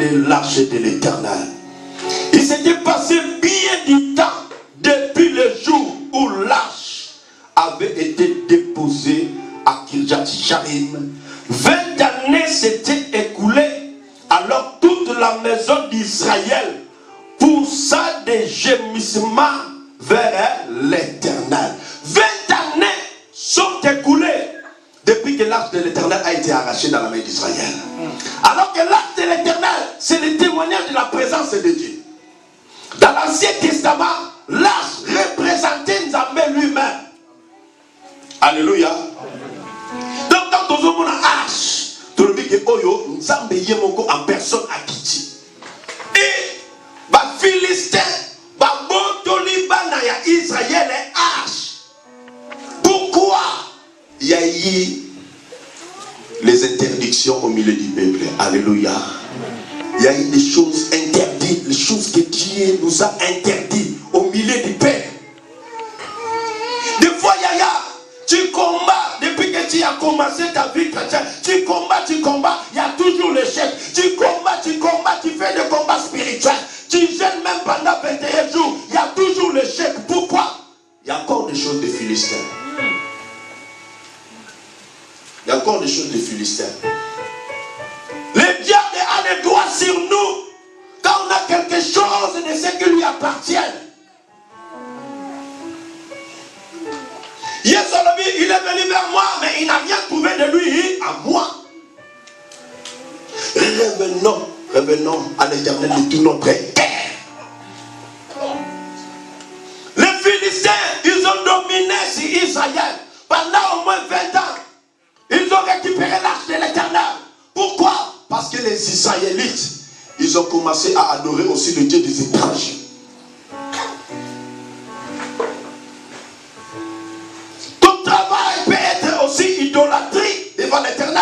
de l'arche de l'Éternel. Il s'était passé bien du temps depuis le jour où l'arche avait été déposée à Kirjat Jearim. 20 années s'étaient écoulées, alors toute la maison d'Israël poussa des gémissements vers l'Éternel. 20 années sont écoulées depuis que l'arche de l'Éternel a été arrachée dans la main d'Israël. Alors que l'arche de l'Éternel, c'est le témoignage de la présence de Dieu. Dans l'Ancien Testament, l'arche représentait Nzambé lui-même. Alléluia. Donc quand on a l'arche, tout le monde dit que Oyo, Nzambé Yemoko en personne à Kiti. Et les Philistins, Israël est arche. Pourquoi il y a eu les interdictions au milieu du peuple? Alléluia. Il y a eu des choses interdites, les choses que Dieu nous a interdites au milieu du peuple. Des fois, Yaya, tu combats depuis que tu as commencé ta vie chrétienne. Tu combats, il y a toujours l'échec. Tu combats, tu fais des combats spirituels. Tu jeûnes même pendant 21 jours, il y a toujours l'échec. Pourquoi? Il y a encore des choses de Philistins. Il y a encore des choses de Philistins. Le diable a le droit sur nous quand on a quelque chose de ce qui lui appartient. Yesolobi, il est venu vers moi, mais il n'a rien trouvé de lui à moi. Revenons à l'Éternel de tout notre cœur. Les Philistins, ils ont dominé sur Israël pendant au moins 20 ans. Ils ont récupéré l'arche de l'Éternel. Pourquoi? Parce que les Israélites, ils ont commencé à adorer aussi le Dieu des étrangers. Ton travail peut être aussi idolâtrie devant l'Éternel.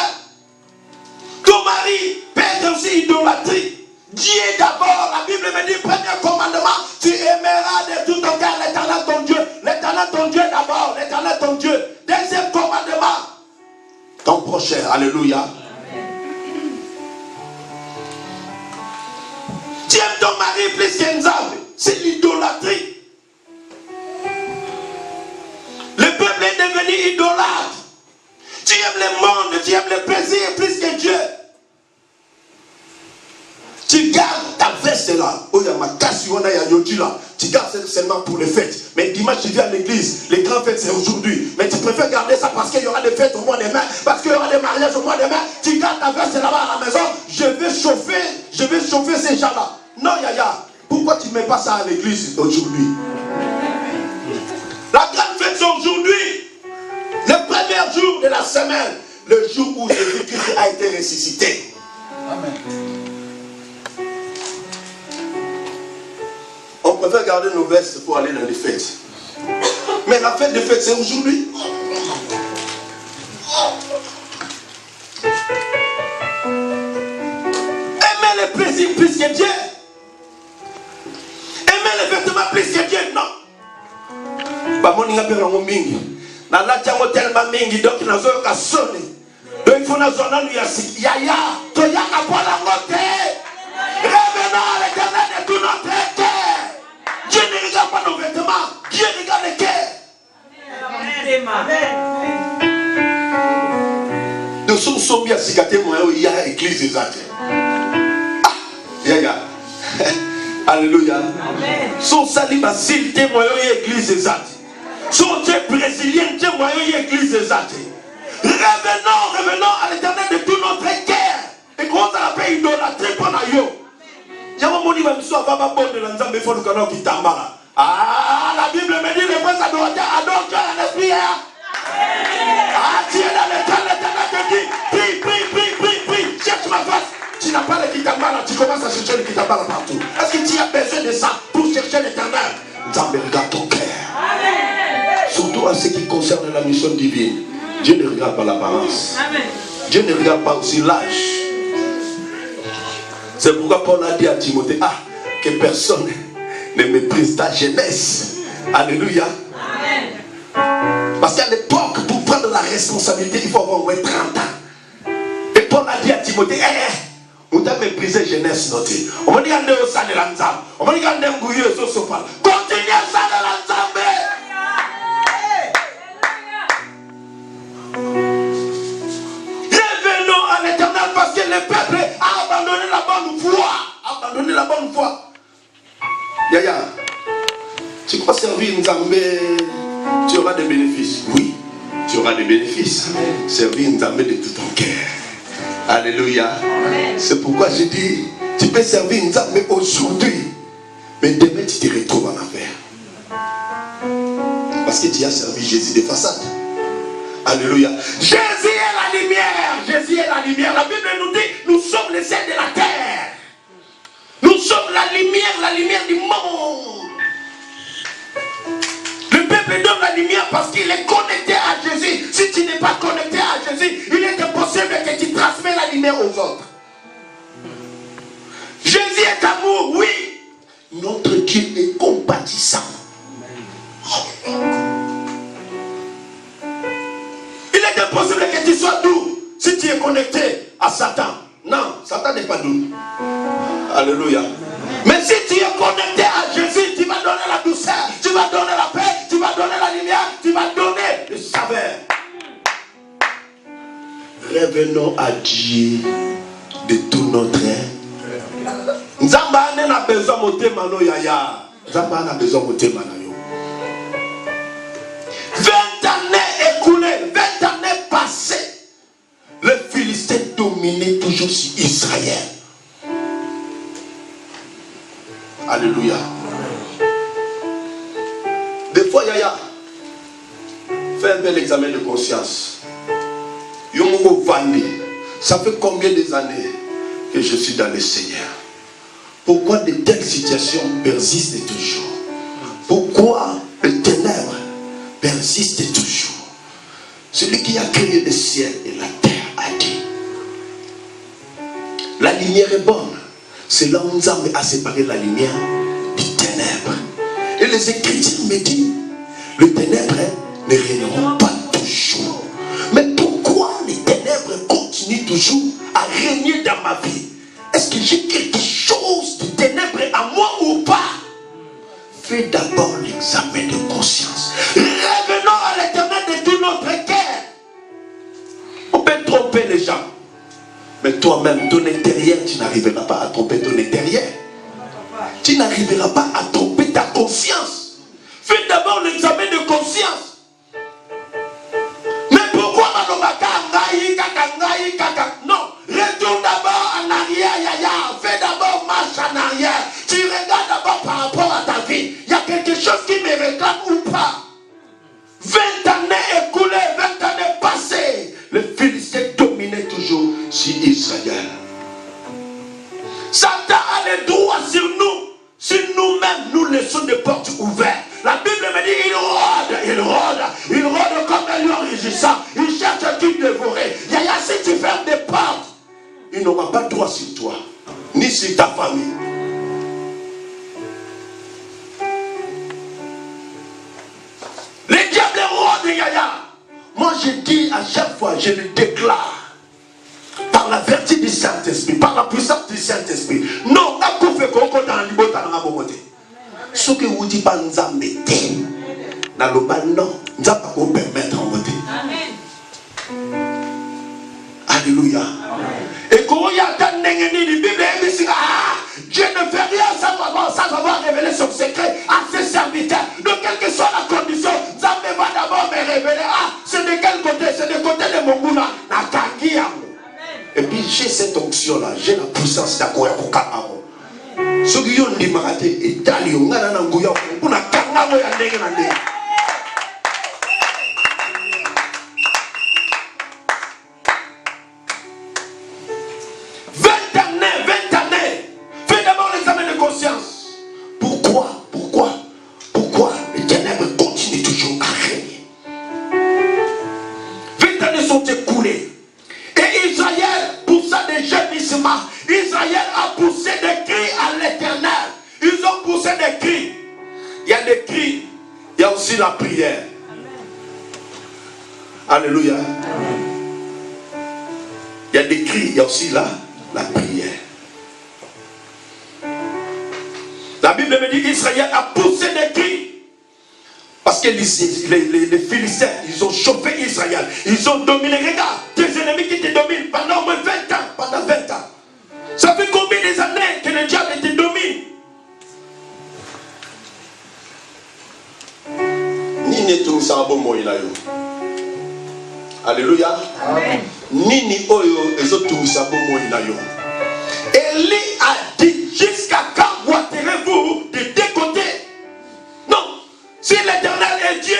Ton mari peut être aussi idolâtrie. Dieu d'abord, la Bible me dit, premier commandement, tu aimeras de tout ton cœur l'Éternel ton Dieu. L'Éternel ton Dieu d'abord, l'Éternel ton Dieu. Deuxième commandement, ton prochain. Alléluia. Tu aimes ton mari plus qu'un Nzambe. C'est l'idolâtrie. Le peuple est devenu idolâtre. Tu aimes le monde, tu aimes le plaisir plus que Dieu. Tu gardes ta veste là. Tu gardes seulement pour les fêtes. Mais dimanche tu viens à l'église. Les grandes fêtes c'est aujourd'hui. Mais tu préfères garder ça parce qu'il y aura des fêtes au mois de mai. Parce qu'il y aura des mariages au mois de mai. Tu gardes ta veste là-bas à la maison. Je vais chauffer ces gens-là. Non Yaya. Pourquoi tu ne mets pas ça à l'église aujourd'hui? La grande fête c'est aujourd'hui. Le premier jour de la semaine. Le jour où Jésus-Christ a été ressuscité. Amen. On préfère garder nos vestes pour aller dans les fêtes. Mais la fête des fêtes, c'est aujourd'hui. Aimer les plaisirs plus que Dieu. Aimer les vêtements plus que Dieu, non. Tellement mingi, donc il a sonné. Donc il faut nous en Yaya, Toya a pas la montée. Revenons à l'Éternel de tout notre cœur. Dieu ne regarde pas nos vêtements, Dieu regarde le cœur. Nous sommes bien cicatés, moi, il y a l'église des athées. Ah, Yaya. Alléluia. Son salut facile, témoin, il y a l'église des athées. Son Dieu brésilien, témoin, il y a l'église des athées. Revenons à l'Éternel de tout notre cœur. Et comment ça l'appelle idolâtrie pour nous? Ah, la Bible me dit les princes adorateurs adorent Dieu en esprit. Ah, tu es dans l'Éternel te dit, prie, cherche ma face. Tu n'as pas le kitambala, tu commences à chercher le kitambala partout. Est-ce que tu as besoin de ça pour chercher l'Éternel? Nzambe regarde ton cœur. Surtout en ce qui concerne la mission divine. Dieu ne regarde pas l'apparence. Dieu ne regarde pas aussi l'âge. C'est pourquoi Paul a dit à Timothée, que personne ne méprise ta jeunesse. Alléluia. Amen. Parce qu'à l'époque, pour prendre la responsabilité, il faut avoir au moins 30 ans. Et Paul a dit à Timothée, On t'a méprisé jeunesse notée. On m'a dit qu'on est au sein de l'ensemble. On m'a dit qu'on est embrouillé au sopal. Continuez ça de l'ensemble. Revenons à l'éternel parce que le peuple a abandonné la bonne foi. Abandonné la bonne foi. Yaya, tu crois servir Nzambé, tu auras des bénéfices. Oui, tu auras des bénéfices. Servir Nzambé de tout ton cœur. Alléluia. C'est pourquoi je dis, tu peux servir Nzambé aujourd'hui, mais demain tu te retrouves en affaire. Parce que tu as servi Jésus de façade. Alléluia. Jésus est la lumière. Jésus est la lumière. La Bible nous dit, nous sommes les ailes de la terre. Nous sommes la lumière du monde. Le peuple donne la lumière parce qu'il est connecté à Jésus. Si tu n'es pas connecté à Jésus, il est impossible que tu transmets la lumière aux autres. Jésus est amour, oui. Notre Dieu est compatissant. Il est impossible que tu sois doux si tu es connecté à Satan. Non, Satan n'est pas doux. Alléluia. Mais si tu es connecté à Jésus, tu vas donner la douceur, tu vas donner la paix, tu vas donner la lumière, tu vas donner le saveur. Revenons à Dieu de tout notre être. Nzamba n'a besoin de monter mano yaya. Nzamba n'a besoin de monter mano yo. 20 années écoulées, 20 années passées. Les Philistins dominaient toujours sur Israël. Alléluia. Des fois, Yaya, fais un bel examen de conscience. Yomo Vandi, ça fait combien d'années que je suis dans le Seigneur? Pourquoi de telles situations persistent toujours? Pourquoi les ténèbres persistent toujours? Celui qui a créé le ciel et la terre a dit, la lumière est bonne. C'est là où nous avons à séparer la lumière du ténèbre. Et les Écritures me disent, les ténèbres ne régneront pas toujours. Mais pourquoi les ténèbres continuent toujours à régner dans ma vie? Est-ce que j'ai quelque chose de ténèbres à moi ou pas? Fais d'abord l'examen de conscience. Revenons à l'éternel de tout notre cœur. On peut tromper les gens. Mais toi-même, ton intérieur, tu n'arriveras pas à tromper ton intérieur. Tu n'arriveras pas à tromper ta conscience. Fais d'abord l'examen de conscience. Mais pourquoi non, retourne d'abord en arrière, Yaya. Fais d'abord marche en arrière. Tu regardes d'abord par rapport à ta vie. Il y a quelque chose qui me réclame ou pas. 20 années écoulées, 20 années passées. Les Philistins dominaient toujours sur Israël. Satan a le droit sur nous. Si nous-mêmes nous laissons des portes ouvertes. La Bible me dit il rôde comme un lion rugissant. Il cherche qui dévorer. Yaya, si tu fermes des portes, il n'aura pas droit sur toi, ni sur ta famille. Les diables rôdent, Yaya. Moi je dis à chaque fois, je le déclare. Par la vertu du Saint-Esprit, par la puissance du Saint-Esprit. Non, pas qu'on fait qu'on dans le libot dans la beauté. Ce que vous dites pas nous embêter. Dans le bas, non, nous n'avons pas qu'on permettre en beauté. Alléluia. Et quand il y a tant de Bible, Dieu ne fait rien sans avoir révélé son secret à ses serviteurs. Donc, quelle que soit la condition, Zambé va d'abord me révéler. Ah, c'est de quel côté? C'est de côté de mon goût là. Et puis j'ai cette onction-là, j'ai la puissance d'Akoya pour Kamaro. Ce qui ont dit Maraté et Dalio, Nananangoya, pour la Kamaro et Négandé. Fais d'abord l'examen de conscience. Pourquoi les ténèbres continuent toujours à régner? 20 années sont écoulées. Et Israël poussa des gémissements. Israël a poussé des cris à l'éternel. Ils ont poussé des cris. Il y a des cris. Il y a aussi la prière. Alléluia. Il y a des cris. Il y a aussi la prière. La Bible me dit qu'Israël a poussé des cris. Parce que les Philistins, ils ont chauffé Israël. Ils ont dominé. Regarde, tes ennemis qui te dominent pendant au moins 20 ans. Pendant 20 ans. Ça fait combien des années que le diable te domine? Nini tout ça bon moi là yo. Alléluia. Amen. Nini oyo ezotou ça bon moi là yo. Élie a dit jusqu'à quand boiterez-vous de deux côtés? Non. Si l'Éternel est Dieu,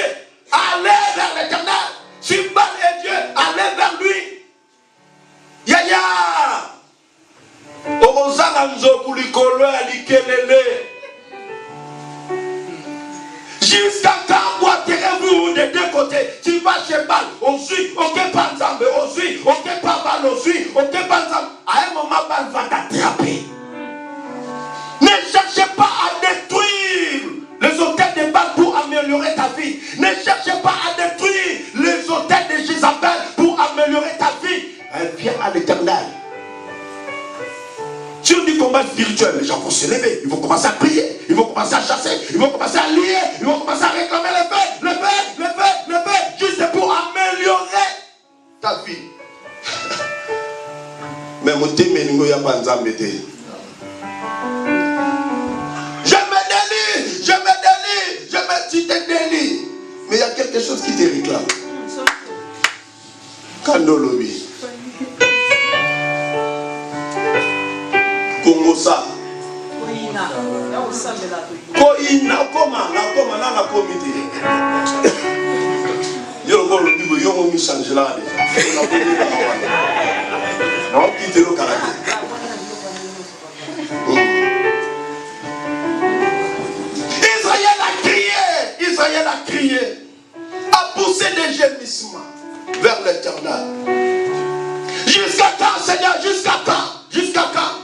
allez vers l'Éternel. Si Baal est Dieu, allez vers lui. Yaya. Jusqu'à quand boiterez-vous des deux côtés? Tu vas chez Baal, on suit, ok pas ensemble, on suit, ok pas Baal, on suit, ok pas ensemble. À un moment, Baal va t'attraper. Ne cherchez pas à détruire les hôtels de Baal pour améliorer ta vie. Ne cherchez pas à détruire les hôtels de Jézabel pour améliorer ta vie. Viens à l'Éternel. Sur du combat spirituel, les gens vont se lever, ils vont commencer à prier, ils vont commencer à chasser, ils vont commencer à lier, ils vont commencer à réclamer le fait, juste pour améliorer ta vie. Mais mon thème est n'y a pas de zambété. Tu te délies, mais il y a quelque chose qui te réclame. Kandolobi. Kongosa. Koina, comment la comité. Yo mi change là déjà. Non, quittez le Canada. Israël a crié, a poussé des gémissements vers l'Éternel. Jusqu'à quand, Seigneur, jusqu'à quand? Jusqu'à quand?